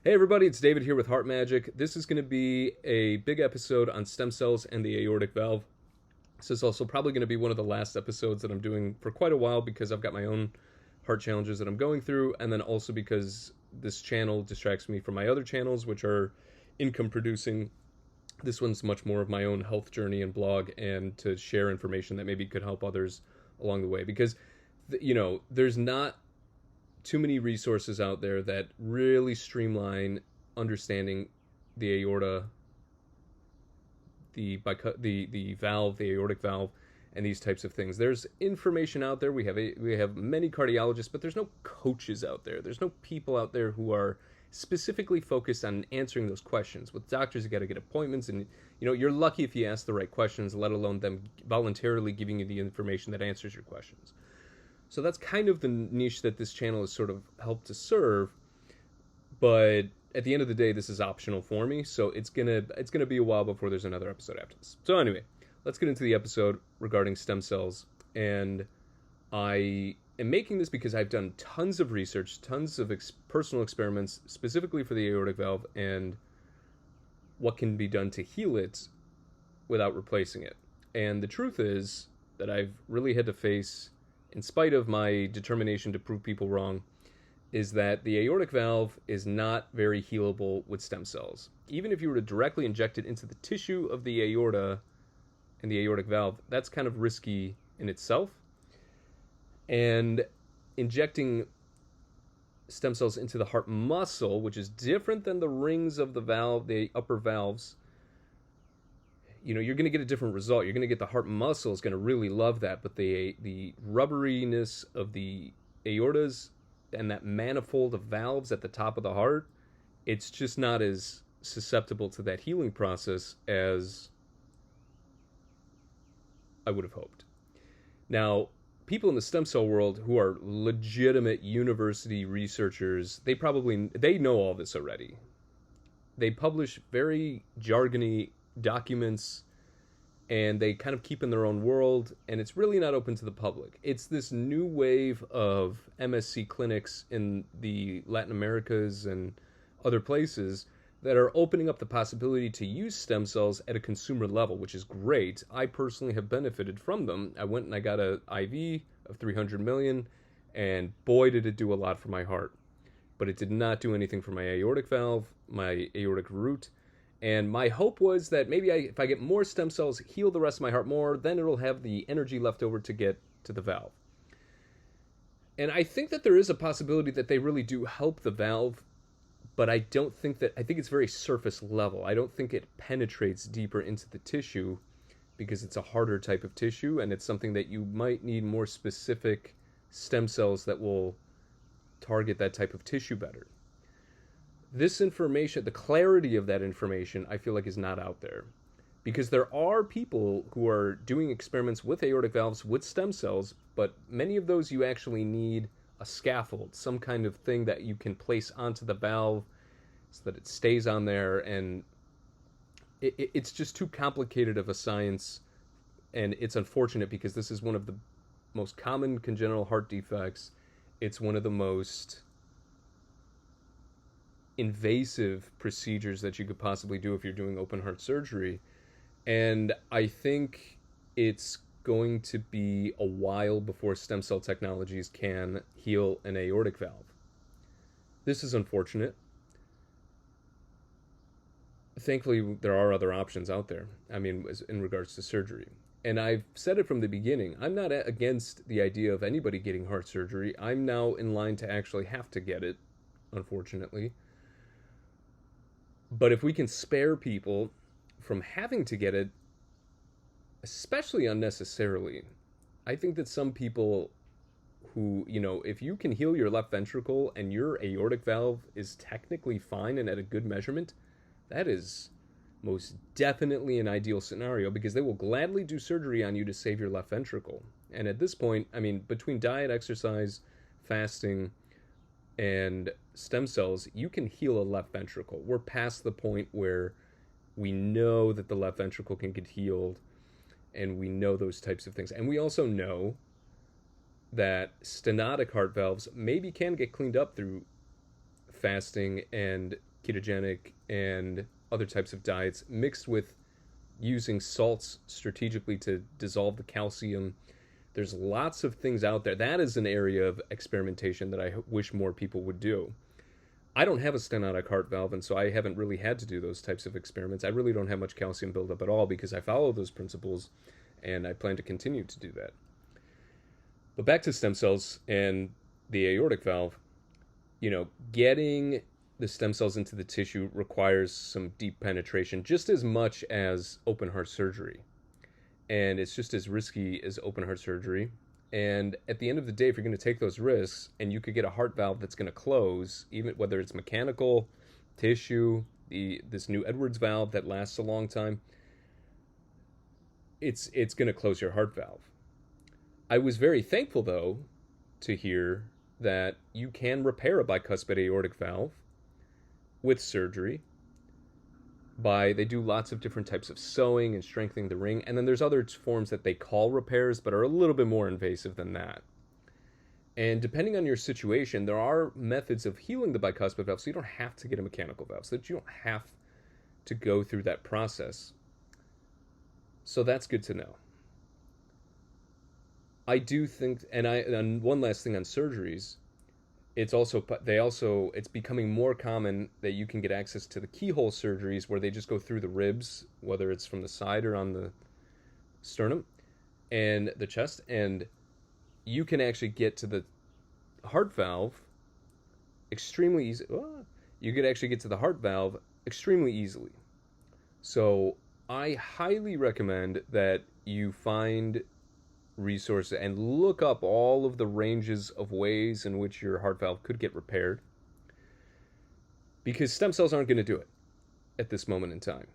Hey everybody, it's David here with Heart Magic. This is going to be a big episode on stem cells and the aortic valve. This is also probably going to be one of the last episodes that I'm doing for quite a while because I've got my own heart challenges that I'm going through, and then also because this channel distracts me from my other channels, which are income producing. This one's much more of my own health journey and blog, and to share information that maybe could help others along the way. Because, there's not too many resources out there that really streamline understanding the aorta, the valve, the aortic valve, and these types of things. There's information out there. We have many cardiologists, but there's no coaches out there. There's no people out there who are specifically focused on answering those questions. With doctors, you got to get appointments, and you're lucky if you ask the right questions, let alone them voluntarily giving you the information that answers your questions. So that's kind of the niche that this channel has sort of helped to serve. But at the end of the day, this is optional for me, so it's gonna be a while before there's another episode after this. So anyway, let's get into the episode regarding stem cells. And I am making this because I've done tons of research, tons of personal experiments, specifically for the aortic valve and what can be done to heal it without replacing it. And the truth is that I've really had to face, in spite of my determination to prove people wrong, is that the aortic valve is not very healable with stem cells. Even if you were to directly inject it into the tissue of the aorta and the aortic valve, that's kind of risky in itself. And injecting stem cells into the heart muscle, which is different than the rings of the valve, the upper valves, you're going to get a different result. You're going to get the heart muscle is going to really love that, but the rubberiness of the aortas and that manifold of valves at the top of the heart, it's just not as susceptible to that healing process as I would have hoped. Now, people in the stem cell world who are legitimate university researchers, they know all this already. They publish very jargony documents, and they kind of keep in their own world, and it's really not open to the public. It's this new wave of MSc clinics in the Latin Americas and other places that are opening up the possibility to use stem cells at a consumer level, which is great. I personally have benefited from them. I went and I got an IV of 300 million, and boy did it do a lot for my heart. But it did not do anything for my aortic valve, my aortic root. And my hope was that maybe if I get more stem cells, heal the rest of my heart more, then it'll have the energy left over to get to the valve. And I think that there is a possibility that they really do help the valve, but I think it's very surface level. I don't think it penetrates deeper into the tissue because it's a harder type of tissue, and it's something that you might need more specific stem cells that will target that type of tissue better. This information, the clarity of that information, I feel like is not out there. Because there are people who are doing experiments with aortic valves with stem cells, but many of those you actually need a scaffold, some kind of thing that you can place onto the valve so that it stays on there, and it's just too complicated of a science, and it's unfortunate because this is one of the most common congenital heart defects. It's one of the most invasive procedures that you could possibly do if you're doing open heart surgery. And I think it's going to be a while before stem cell technologies can heal an aortic valve. This is unfortunate. Thankfully, there are other options out there, in regards to surgery. And I've said it from the beginning, I'm not against the idea of anybody getting heart surgery. I'm now in line to actually have to get it, unfortunately. But if we can spare people from having to get it, especially unnecessarily, I think that some people who, if you can heal your left ventricle and your aortic valve is technically fine and at a good measurement, that is most definitely an ideal scenario, because they will gladly do surgery on you to save your left ventricle. And at this point, between diet, exercise, fasting, and stem cells, you can heal a left ventricle. We're past the point where we know that the left ventricle can get healed, and we know those types of things. And we also know that stenotic heart valves maybe can get cleaned up through fasting and ketogenic and other types of diets mixed with using salts strategically to dissolve the calcium. There's lots of things out there. That is an area of experimentation that I wish more people would do. I don't have a stenotic heart valve, and so I haven't really had to do those types of experiments. I really don't have much calcium buildup at all because I follow those principles, and I plan to continue to do that. But back to stem cells and the aortic valve, getting the stem cells into the tissue requires some deep penetration, just as much as open heart surgery. And it's just as risky as open heart surgery. And at the end of the day, if you're going to take those risks and you could get a heart valve that's going to close, even whether it's mechanical, tissue, this new Edwards valve that lasts a long time, it's going to close your heart valve. I was very thankful, though, to hear that you can repair a bicuspid aortic valve with surgery. They do lots of different types of sewing and strengthening the ring, and then there's other forms that they call repairs but are a little bit more invasive than that. And depending on your situation, there are methods of healing the bicuspid valve, so you don't have to get a mechanical valve, so that you don't have to go through that process. So that's good to know. I do think, and one last thing on surgeries, it's becoming more common that you can get access to the keyhole surgeries where they just go through the ribs, whether it's from the side or on the sternum and the chest, and you can actually get to the heart valve extremely easy. You could actually get to the heart valve extremely easily. So I highly recommend that you find resources and look up all of the ranges of ways in which your heart valve could get repaired, because stem cells aren't going to do it at this moment in time.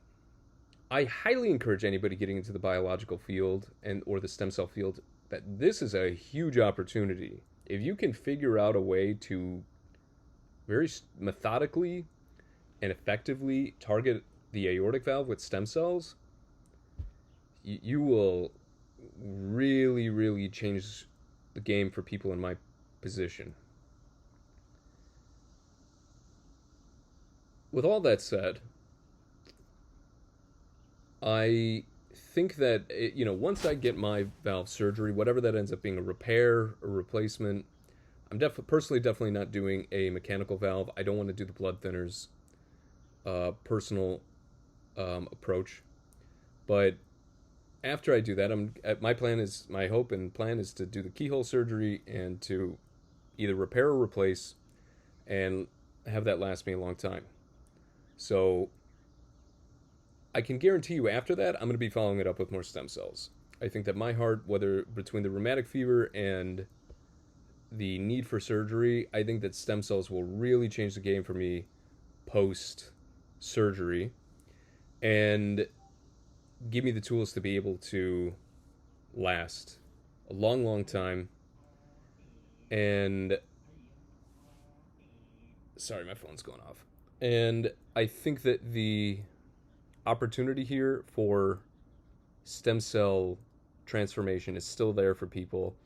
I highly encourage anybody getting into the biological field or the stem cell field that this is a huge opportunity. If you can figure out a way to very methodically and effectively target the aortic valve with stem cells, you will really, really change the game for people in my position. With all that said, I think that, once I get my valve surgery, whatever that ends up being, a repair or replacement, I'm personally definitely not doing a mechanical valve. I don't want to do the blood thinners personal approach. But after I do that, my hope and plan is to do the keyhole surgery and to either repair or replace and have that last me a long time. So I can guarantee you after that, I'm going to be following it up with more stem cells. I think that my heart, whether between the rheumatic fever and the need for surgery, I think that stem cells will really change the game for me post-surgery and give me the tools to be able to last a long, long time. And sorry, my phone's going off. And I think that the opportunity here for stem cell transformation is still there for people.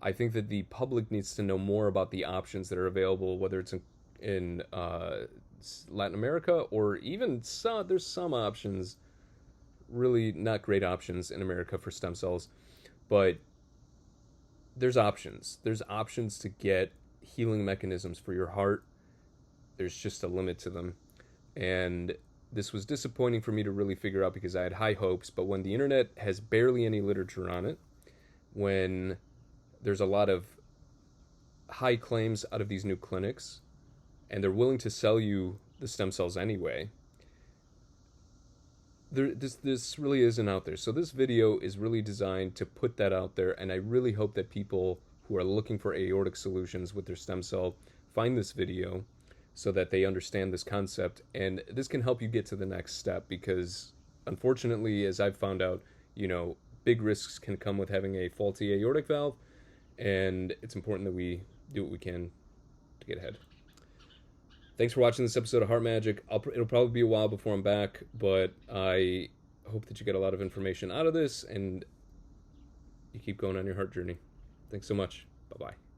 I think that the public needs to know more about the options that are available, whether it's in Latin America or even there's some options, really not great options in America for stem cells, but there's options. There's options to get healing mechanisms for your heart. There's just a limit to them. And this was disappointing for me to really figure out because I had high hopes, but when the internet has barely any literature on it, when there's a lot of high claims out of these new clinics, and they're willing to sell you the stem cells anyway, this really isn't out there. So this video is really designed to put that out there, and I really hope that people who are looking for aortic solutions with their stem cell find this video so that they understand this concept, and this can help you get to the next step, because unfortunately, as I've found out, big risks can come with having a faulty aortic valve, and it's important that we do what we can to get ahead. Thanks for watching this episode of Heart Magic. It'll probably be a while before I'm back, but I hope that you get a lot of information out of this and you keep going on your heart journey. Thanks so much. Bye-bye.